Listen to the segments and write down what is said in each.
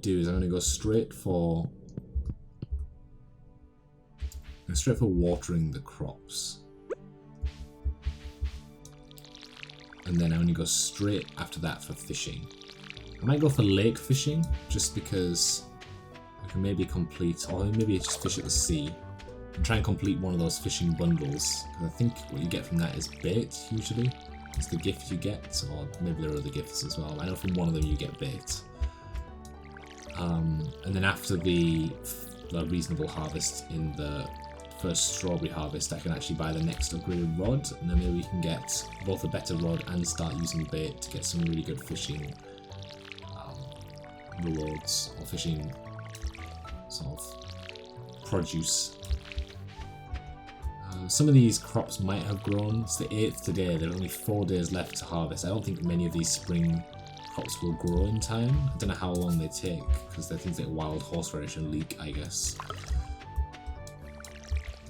do is I'm going to go straight for watering the crops. And then I'm going to go straight after that for fishing. I might go for lake fishing, just because I can maybe complete, or maybe just fish at the sea, and try and complete one of those fishing bundles. Because I think what you get from that is bait, usually. It's the gift you get, or maybe there are other gifts as well. I know from one of them you get bait. And then after the reasonable harvest in the first strawberry harvest, I can actually buy the next upgraded rod, and then maybe we can get both a better rod and start using bait to get some really good fishing rewards, or fishing sort of produce. Some of these crops might have grown. It's the 8th today, there are only 4 days left to harvest. I don't think many of these spring crops will grow in time. I don't know how long they take, because they're things like wild horseradish and leek, I guess.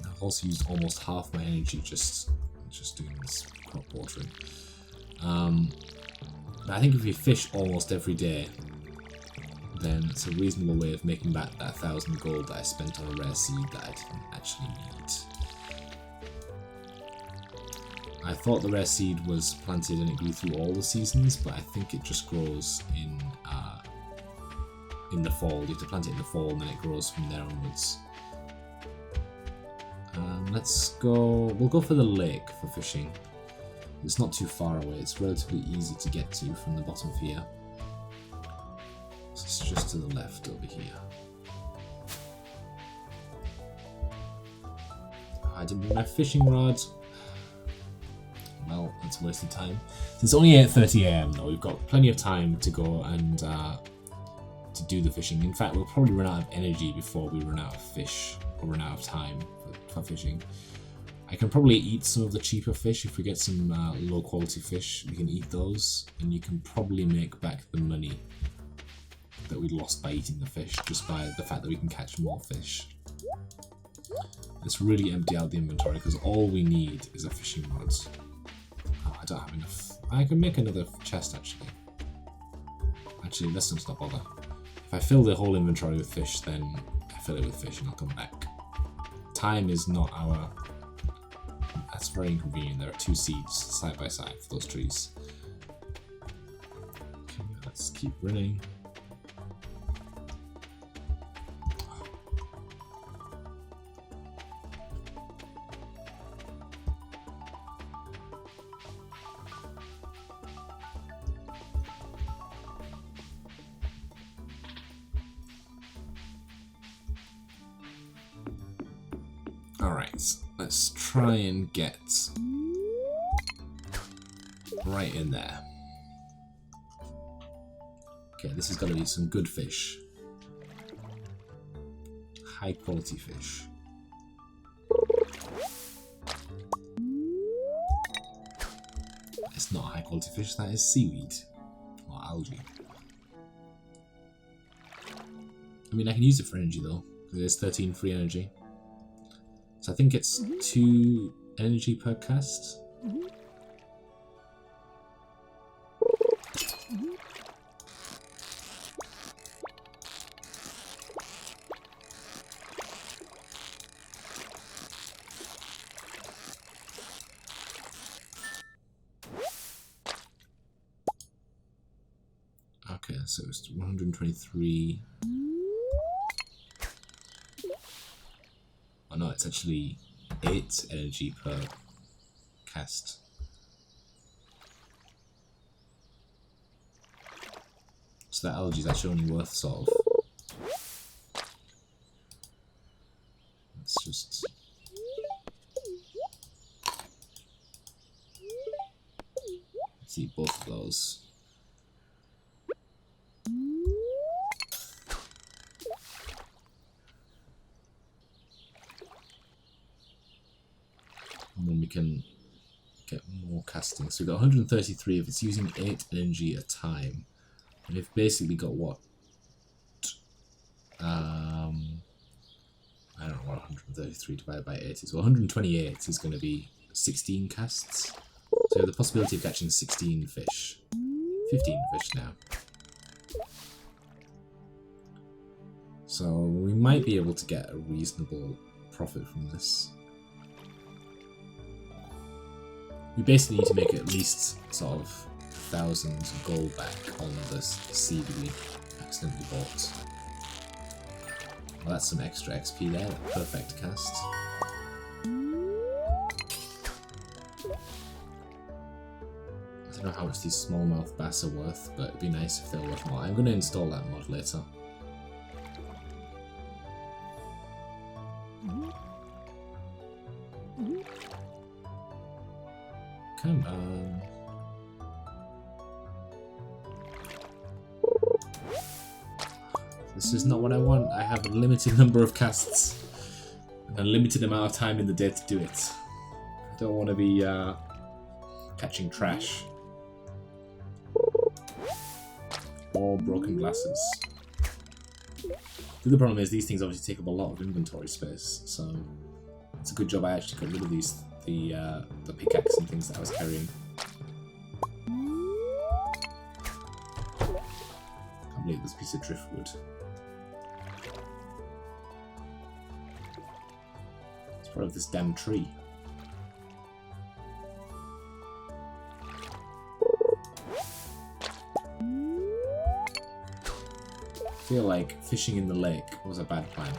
I've also used almost half my energy just doing this crop watering. But I think if we fish almost every day, then it's a reasonable way of making back that 1,000 gold that I spent on a rare seed that I didn't actually need. I thought the rare seed was planted and it grew through all the seasons, but I think it just grows in the fall. You have to plant it in the fall and then it grows from there onwards. We'll go for the lake for fishing. It's not too far away, it's relatively easy to get to from the bottom of here. So it's just to the left over here. I didn't bring my fishing rod. Well, that's a waste of time. It's only 8:30 AM though, we've got plenty of time to go and to do the fishing. In fact, we'll probably run out of energy before we run out of fish, or run out of time for fishing. I can probably eat some of the cheaper fish. If we get some low quality fish, we can eat those, and you can probably make back the money that we lost by eating the fish, just by the fact that we can catch more fish. Let's really empty out the inventory, because all we need is a fishing rod. Oh, I don't have enough. I can make another chest, actually. Actually, let's not bother. If I fill the whole inventory with fish, then I fill it with fish and I'll come back. Time is not our... That's very inconvenient. There are 2 seeds side by side for those trees. Okay, let's keep running. Alright, let's try and get right in there. Okay, this is going to be some good fish. High quality fish. It's not high quality fish, that is seaweed. Or algae. I mean, I can use it for energy though, because there's 13 free energy. So I think it's 2 energy per cast. Okay, so it's 123. Oh no, it's actually 8 energy per cast. So that algae is actually only worth sort of... Let's just... Let's eat both of those. And then we can get more casting. So we've got 133 if it's using 8 energy a time. And we've basically got what? I don't know what 133 divided by 8 is. Well, 128 is going to be 16 casts. So we have the possibility of catching 16 fish. 15 fish now. So we might be able to get a reasonable profit from this. We basically need to make at least sort of 1,000 gold back on the seed we accidentally bought. Well, that's some extra XP there. Perfect cast. I don't know how much these smallmouth bass are worth, but it'd be nice if they were worth more. I'm going to install that mod later. Come on. This is not what I want. I have a limited number of casts and a limited amount of time in the day to do it. I don't want to be catching trash or broken glasses. The other problem is these things obviously take up a lot of inventory space, so it's a good job I actually got rid of these. The pickaxe and things that I was carrying. Can't believe this piece of driftwood. It's part of this damn tree. I feel like fishing in the lake was a bad plan.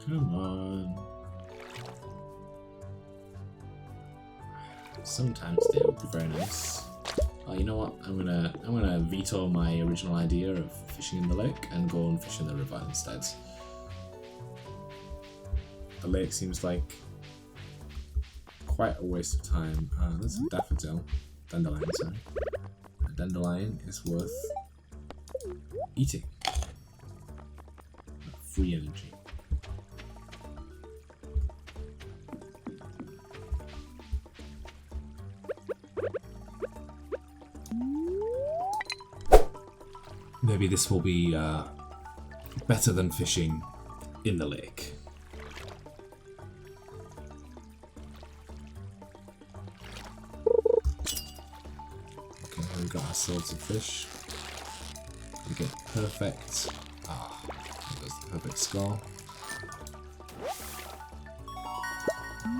Come on. Sometime today would be very nice. Oh, you know what? I'm gonna veto my original idea of fishing in the lake and go and fish in the river instead. The lake seems like quite a waste of time. That's a daffodil. Dandelion, sorry. A dandelion is worth eating. Free energy. Maybe this will be better than fishing in the lake. Okay, we've got ourselves a fish. We get perfect. There goes the perfect score.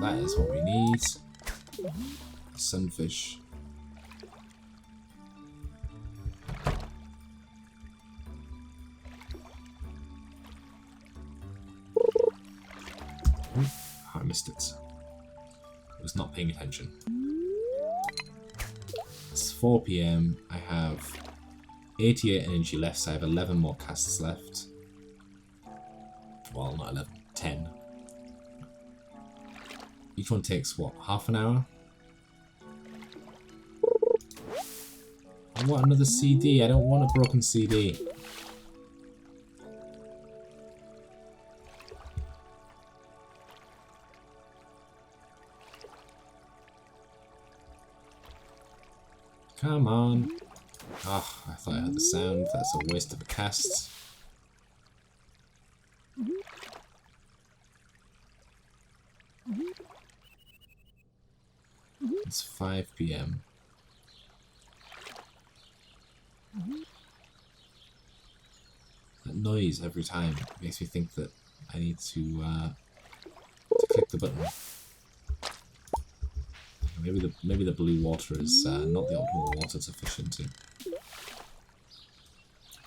That is what we need. Sunfish. I missed it. I was not paying attention. It's 4 PM. I have 88 energy left, so I have 11 more casts left. Well, not 11, 10. Each one takes, what, half an hour? I want another CD. I don't want a broken CD. Come on. Oh, I thought I heard the sound. That's a waste of a cast. It's 5 PM. That noise every time makes me think that I need to click the button. Maybe the blue water is not the optimal water to fish into.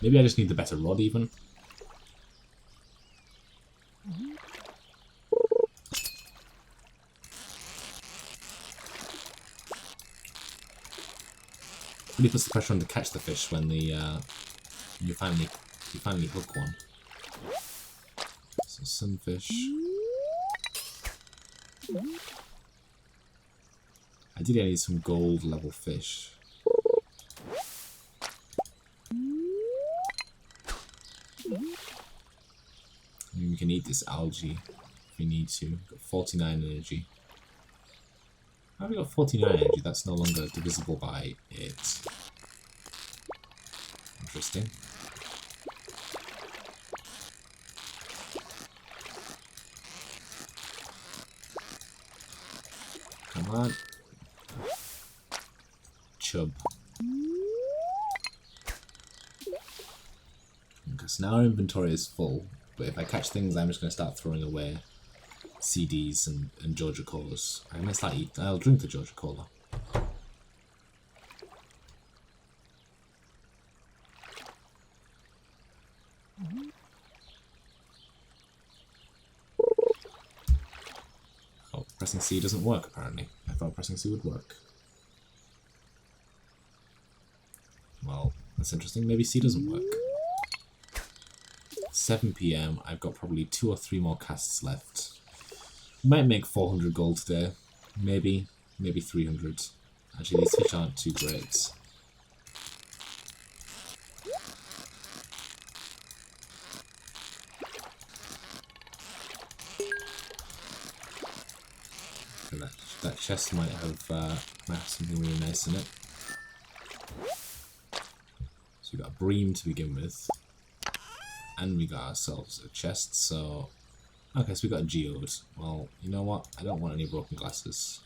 Maybe I just need the better rod even. Really puts the pressure on to catch the fish when you finally hook one. So sunfish. Ideally I need some gold level fish. I mean, we can eat this algae if we need to. We've got 49 energy. How have we got 49 energy? That's no longer divisible by 8. Interesting. Come on. Chub. Because now our inventory is full, but if I catch things, I'm just going to start throwing away CDs and Georgia Colas. I'm going to start eating. I'll drink the Georgia Cola. Oh, pressing C doesn't work apparently. I thought pressing C would work. Well, that's interesting. Maybe C doesn't work. 7 PM. I've got probably 2 or 3 more casts left. Might make 400 gold today. Maybe 300. Actually, these fish aren't too great. Okay, that chest might have something really nice in it. So we got a bream to begin with. And we got ourselves a chest, so... Okay, so we got a geode. Well, you know what? I don't want any broken glasses.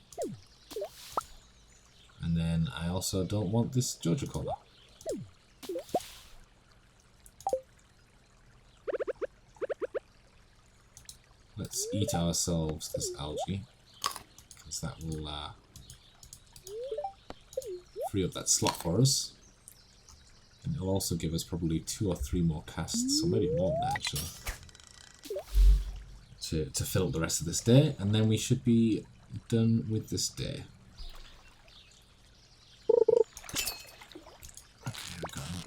And then I also don't want this Georgia Cola. Let's eat ourselves this algae, because that will free up that slot for us. And it'll also give us probably 2 or 3 more casts, so maybe more than that actually, to fill up the rest of this day, and then we should be done with this day. Okay, we got it.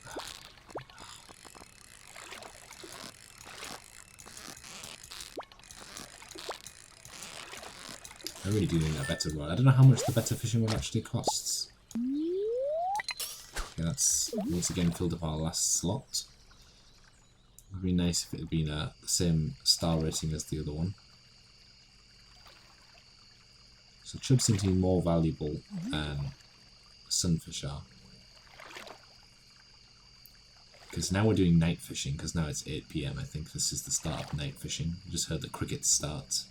I really do need a better rod. I don't know how much the better fishing rod actually costs. Okay, that's once again filled up our last slot. It would be nice if it had been the same star rating as the other one. So chub seem to be more valuable than sunfish are. Because now we're doing night fishing, because now it's 8 PM. I think this is the start of night fishing. I just heard the crickets start.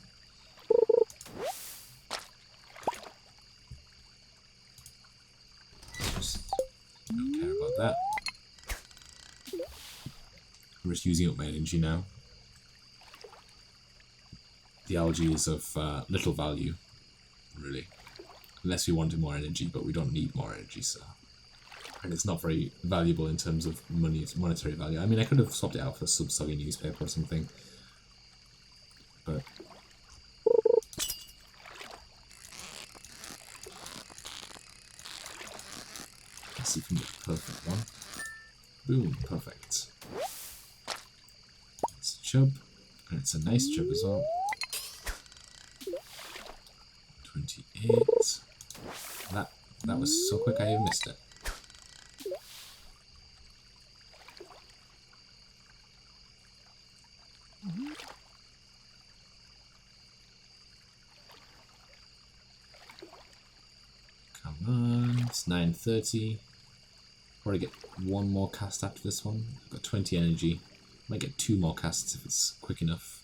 Don't care about that. I'm just using up my energy now. The algae is of little value, really. Unless we wanted more energy, but we don't need more energy, so... And it's not very valuable in terms of monetary value. I mean, I could have swapped it out for a sub-soggy newspaper or something. But... let's see if we can get the perfect one. Boom, perfect. It's a chub, and it's a nice chub as well. 28. That was so quick I even missed it. Come on, it's 9:30. Probably get 1 more cast after this one. I've got 20 energy. Might get 2 more casts if it's quick enough.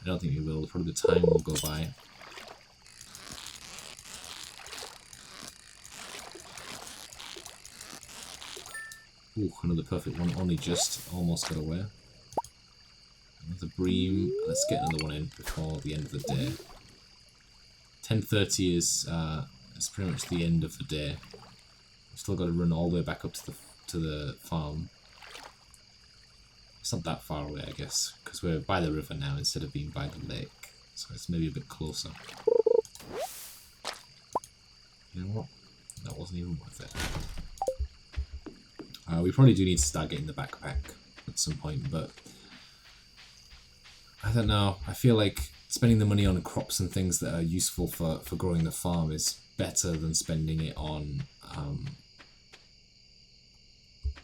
I don't think we will. Probably the time will go by. Ooh, another perfect one. Only just almost got away. Another bream. Let's get another one in before the end of the day. 10:30 is pretty much the end of the day. We've still got to run all the way back up to the farm. It's not that far away, I guess, because we're by the river now instead of being by the lake, so it's maybe a bit closer. You know what? That wasn't even worth it. We probably do need to start getting the backpack at some point, but I don't know. I feel like spending the money on crops and things that are useful for growing the farm is better than spending it on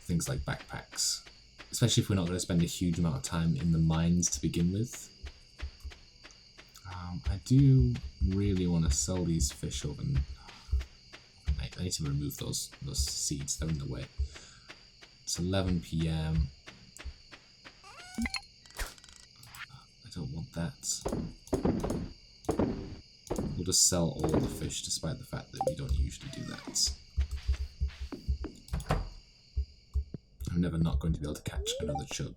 things like backpacks. Especially if we're not going to spend a huge amount of time in the mines to begin with. I do really want to sell these fish overnight. I need to remove those seeds, they're in the way. It's 11 PM. I don't want that. We'll just sell all the fish, despite the fact that we don't usually do that. I'm never not going to be able to catch another chub.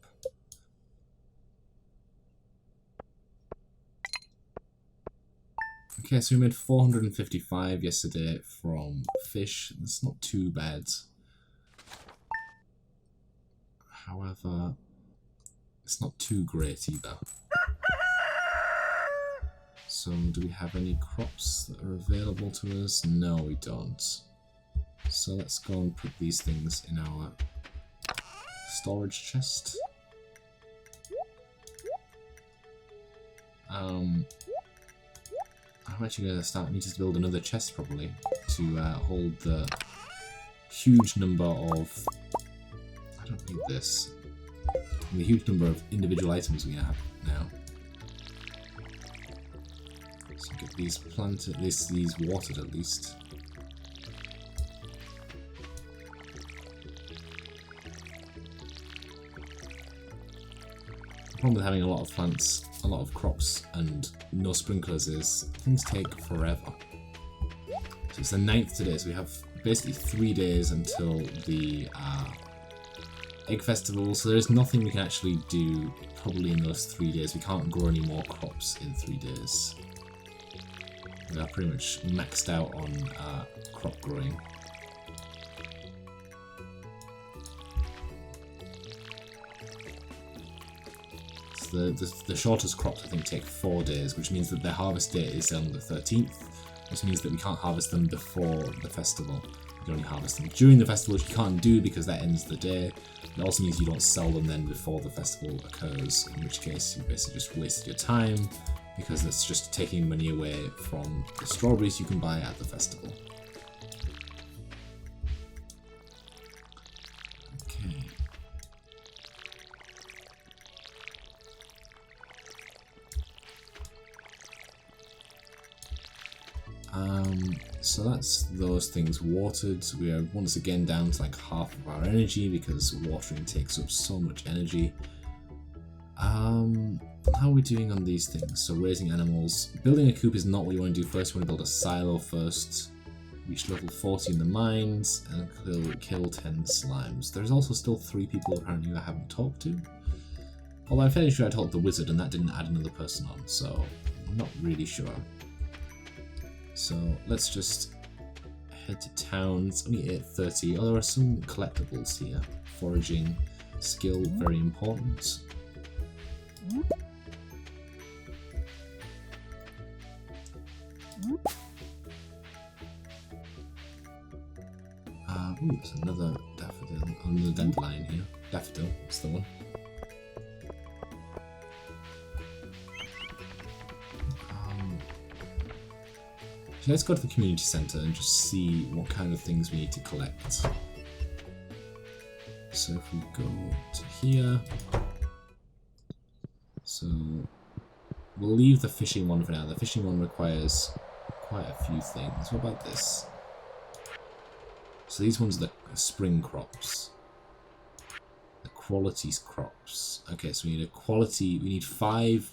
Okay, so we made 455 yesterday from fish. That's not too bad. However, it's not too great either. So, do we have any crops that are available to us? No, we don't. So let's go and put these things in our storage chest. I'm actually going to need to build another chest probably to hold the huge number of... I don't need this. The huge number of individual items we have now. So get these planted, these watered at least. The problem with having a lot of plants, a lot of crops, and no sprinklers is things take forever. So it's the 9th today, so we have basically 3 days until the egg festival, so there's nothing we can actually do probably in those 3 days. We can't grow any more crops in 3 days. We are pretty much maxed out on crop growing. So the shortest crops I think take 4 days, which means that their harvest date is on the 13th, which means that we can't harvest them before the festival. You can only harvest them during the festival, which you can't do because that ends the day. It also means you don't sell them then before the festival occurs, in which case you basically just wasted your time, because that's just taking money away from the strawberries you can buy at the festival. Okay. So that's those things watered. We are once again down to like half of our energy because watering takes up so much energy. How are we doing on these things? So raising animals. Building a coop is not what you want to do first. You want to build a silo first. Reach level 40 in the mines and kill 10 slimes. There's also still 3 people apparently I haven't talked to. Although I'm fairly sure I talked to the wizard and that didn't add another person on, so I'm not really sure. So let's just head to town. It's only 8:30. Oh, there are some collectibles here. Foraging skill, very important. Ooh, there's another daffodil, another dandelion here. Daffodil, that's the one. So let's go to the community centre and just see what kind of things we need to collect. So if we go to here, so we'll leave the fishing one for now. The fishing one requires quite a few things. What about this? So these ones are the spring crops. The quality crops. Okay, so we need we need 5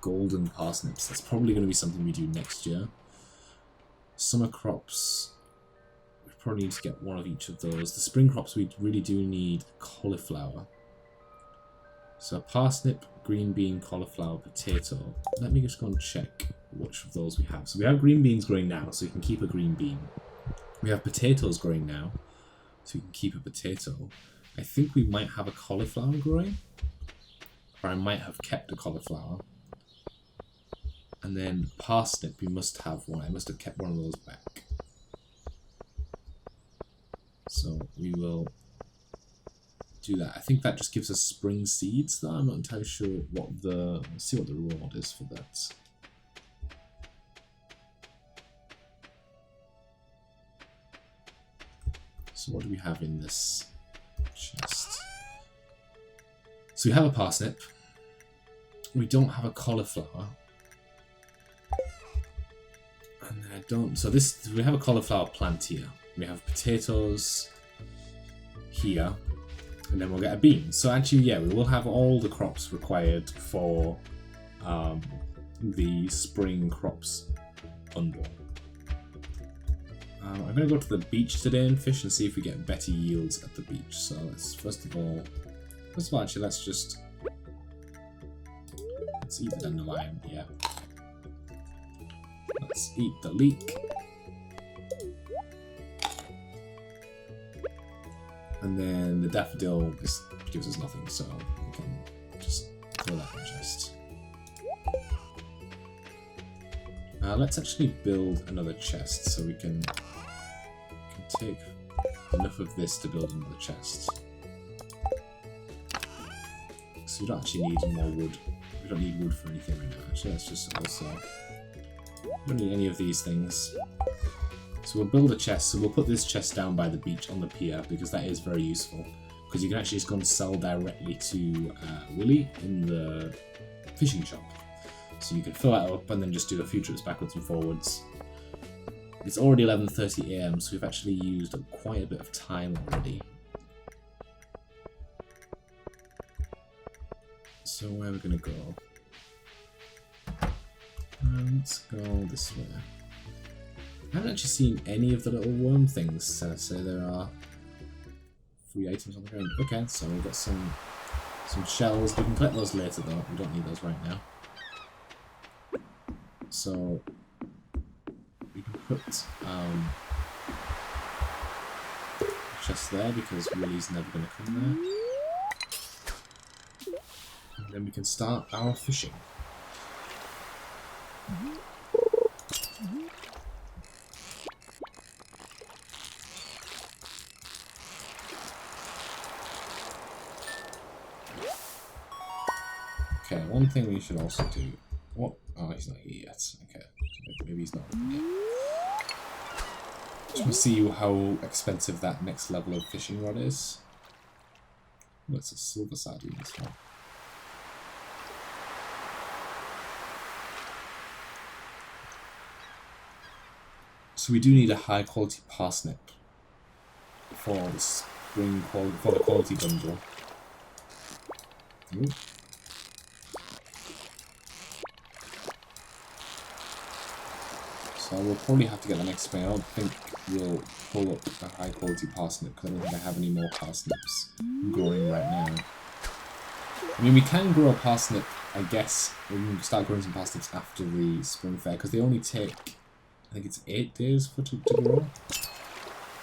golden parsnips. That's probably going to be something we do next year. Summer crops, we probably need to get 1 of each of those. The spring crops, we really do need cauliflower. So parsnip, green bean, cauliflower, potato. Let me just go and check which of those we have. So we have green beans growing now, so we can keep a green bean. We have potatoes growing now, so we can keep a potato. I think we might have a cauliflower growing, or I might have kept a cauliflower. And then parsnip, we must have one. I must have kept one of those back. So we will do that. I think that just gives us spring seeds, though. I'm not entirely sure what the... Let's see what the reward is for that. So what do we have in this chest? So we have a parsnip. We don't have a cauliflower. And then I don't... So this... We have a cauliflower plant here. We have potatoes here. And then we'll get a bean. So actually, yeah, we will have all the crops required for the spring crops. bundle. I'm going to go to the beach today and fish and see if we get better yields at the beach. So let's first of all actually let's eat the dandelion. Yeah. Let's eat the leek. And then the daffodil just gives us nothing, so we can just throw that in the chest. Let's actually build another chest so we can take enough of this to build another chest. So we don't actually need more wood. We don't need wood for anything right now. Actually, let's just also... we don't need any of these things. So we'll build a chest. So we'll put this chest down by the beach on the pier because that is very useful. Because you can actually just go and sell directly to Willy in the fishing shop. So you can fill that up and then just do a few trips backwards and forwards. It's already 11:30 AM, so we've actually used up quite a bit of time already. So where are we going to go? Let's go this way. I haven't actually seen any of the little worm things, so there are free items on the ground. Okay, so we've got some shells. We can collect those later though, we don't need those right now. So we can put a chest there because Willy's never going to come there. And then we can start our fishing. Okay, one thing we should also do. What? Oh, he's not here yet. Okay, maybe he's not open yet. Just want to see how expensive that next level of fishing rod is. Oh, it's a silver sardine as well. So we do need a high quality parsnip for the spring quality, for the quality bundle. Ooh. So we'll probably have to get the next spring. I don't think we'll pull up a high quality parsnip because I don't think I have any more parsnips growing right now. I mean, we can grow a parsnip, I guess. We can start growing some parsnips after the spring fair because they only take, I think it's 8 days to grow.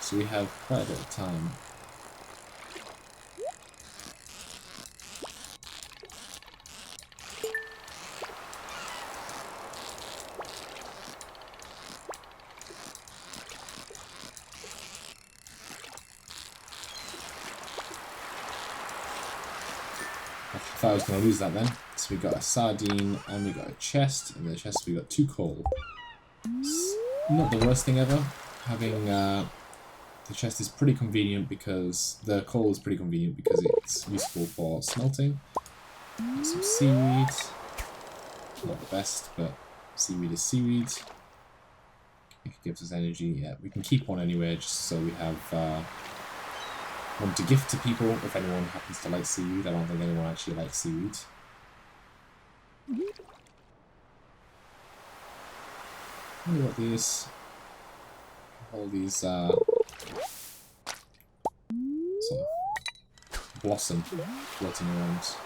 So we have quite a bit of time. I thought I was going to lose that then. So we got a sardine and we got a chest. In the chest we got 2 coal. It's not the worst thing ever. Having the chest is pretty convenient because the coal is pretty convenient because it's useful for smelting. Got some seaweed. Not the best, but seaweed is seaweed. It gives us energy. Yeah, we can keep one anyway just so we have one to gift to people if anyone happens to like seaweed. I don't think anyone actually likes seaweed. I wonder what these... all these sort of blossom floating around.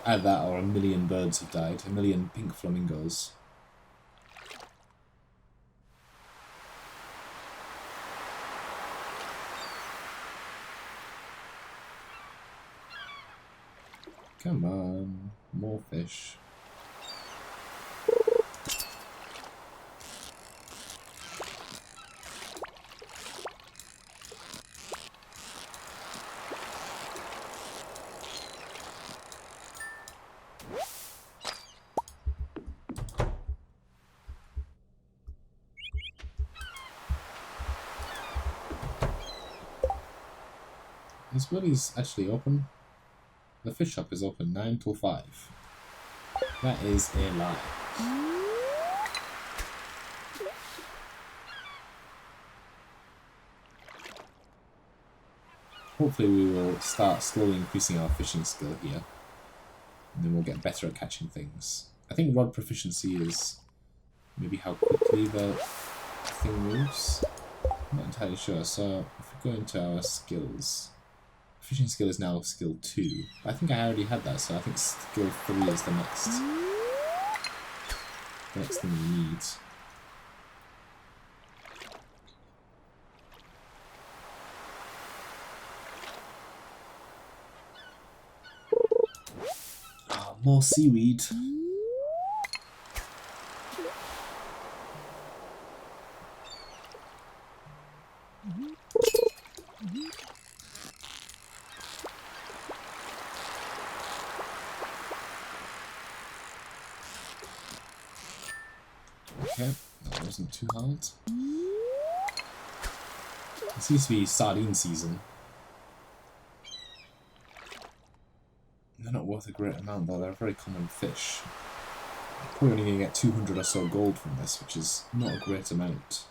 Either that or 1 million birds have died. 1 million pink flamingos. Come on, more fish. This Willy's actually open. The fish shop is open 9 till 5. That is a lie. Hopefully we will start slowly increasing our fishing skill here. And then we'll get better at catching things. I think rod proficiency is maybe how quickly the thing moves. I'm not entirely sure. So if we go into our skills, fishing skill is now skill 2. I think I already had that, so I think skill 3 is the next thing we need. Oh, more seaweed. Okay, that wasn't too hard. It seems to be sardine season. They're not worth a great amount though, they're a very common fish. Probably only going to get 200 or so gold from this, which is not a great amount.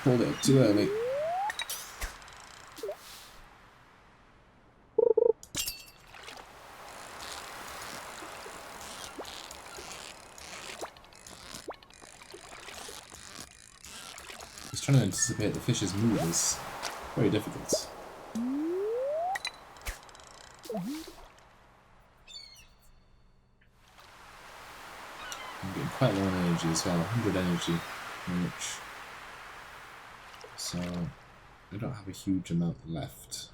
Pulled it up too early. Just trying to anticipate the fish's move is very difficult. I'm getting quite low on energy as well, 100 energy, which, so I don't have a huge amount left.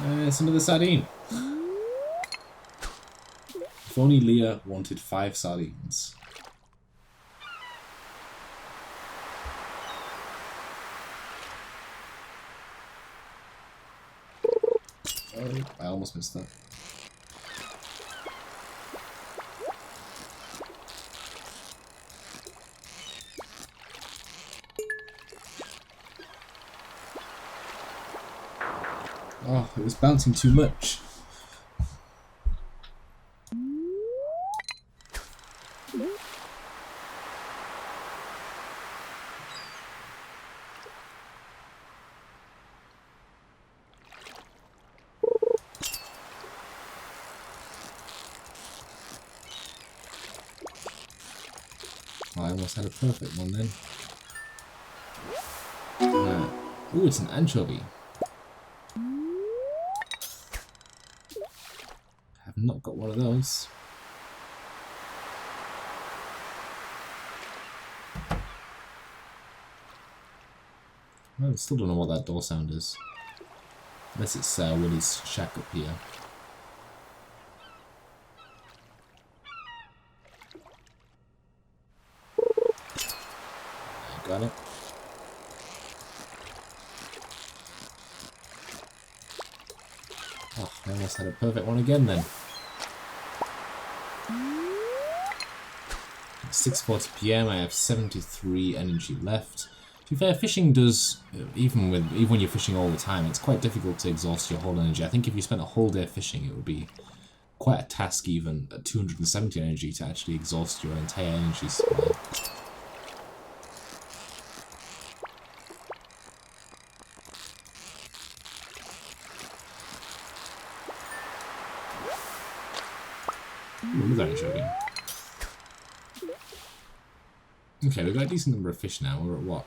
It's another sardine. If only Leah wanted 5 sardines. Oh, I almost missed that. Oh, it was bouncing too much. Oh, I almost had a perfect one then. Ooh, it's an anchovy. I've not got one of those. I still don't know what that door sound is. Unless it's Willie's shack up here. I got it. Oh, I almost had a perfect one again then. 6:40 PM, I have 73 energy left. To be fair, fishing does, even when you're fishing all the time, it's quite difficult to exhaust your whole energy. I think if you spent a whole day fishing, it would be quite a task even at 270 energy to actually exhaust your entire energy supply. Ooh, that is joking. Okay, we've got a decent number of fish now. We're at what?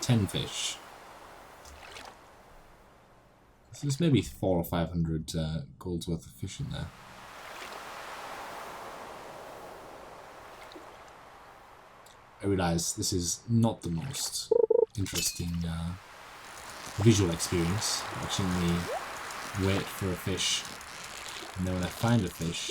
10 fish. So there's maybe 400 or 500 gold's worth of fish in there. I realise this is not the most interesting visual experience, watching me wait for a fish, and then when I find a fish,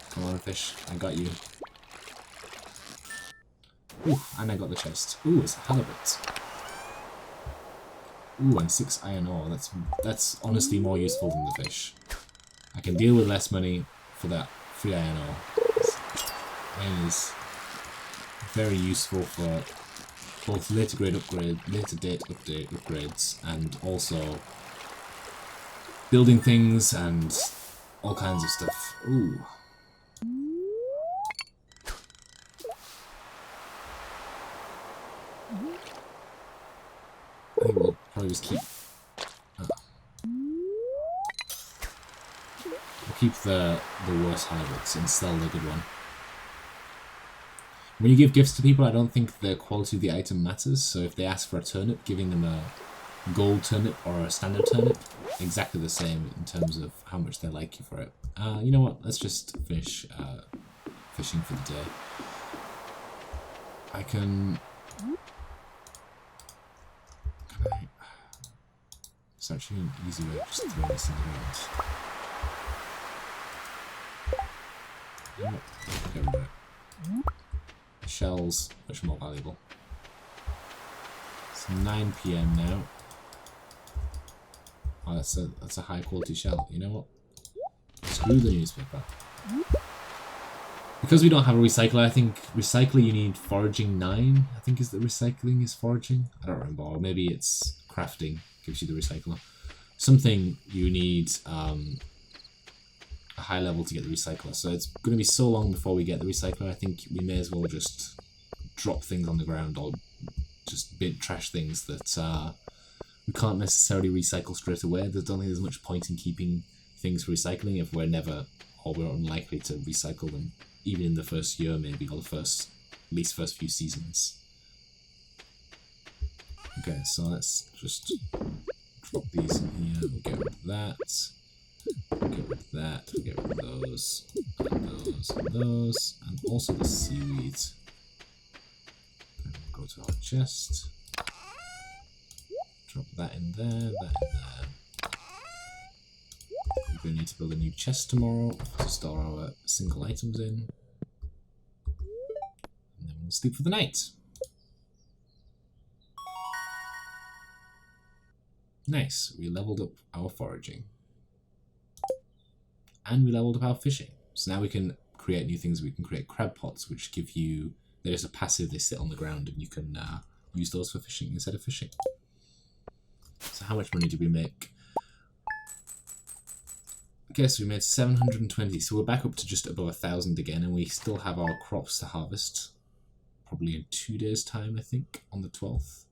come on fish, I got you. Ooh, and I got the chest. Ooh, it's a halibut. Ooh, and 6 iron ore. That's honestly more useful than the fish. I can deal with less money for that 3 iron ore. Iron is very useful for both later date update upgrades, and also building things and all kinds of stuff. Ooh. I think we'll probably just keep. We'll keep the worst hybrids and sell the good one. When you give gifts to people, I don't think the quality of the item matters. So if they ask for a turnip, giving them a gold turnip or a standard turnip, exactly the same in terms of how much they like you for it. You know what? Let's just finish fishing for the day. I can. It's actually an easy way of just throwing this in the ground. You know what? Get rid of it. Shells, much more valuable. It's 9 PM now. Oh, that's a high quality shell. You know what? Screw the newspaper. Because we don't have a recycler, I think recycler you need foraging 9. I think is the recycling is foraging. I don't remember. Or maybe it's crafting gives you the recycler. Something you need a high level to get the recycler. So it's going to be so long before we get the recycler. I think we may as well just drop things on the ground or just bin trash things that we can't necessarily recycle straight away. I don't think there's much point in keeping things for recycling if we're never or we're unlikely to recycle them, even in the first year maybe, or the first few seasons. Okay, so let's just drop these in here. We'll get rid of that. We'll get rid of that. We'll get rid of those, and those, and those, and also the seaweed. And we'll go to our chest. Drop that in there, that in there. We're going to need to build a new chest tomorrow to store our single items in. And then we'll sleep for the night. Nice, we leveled up our foraging. And we leveled up our fishing. So now we can create new things. We can create crab pots, which give you... They're just a passive, they sit on the ground, and you can use those for fishing instead of fishing. So how much money did we make? Okay, so we made 720, so we're back up to just above 1,000 again, and we still have our crops to harvest. Probably in 2 days' time, I think, on the 12th.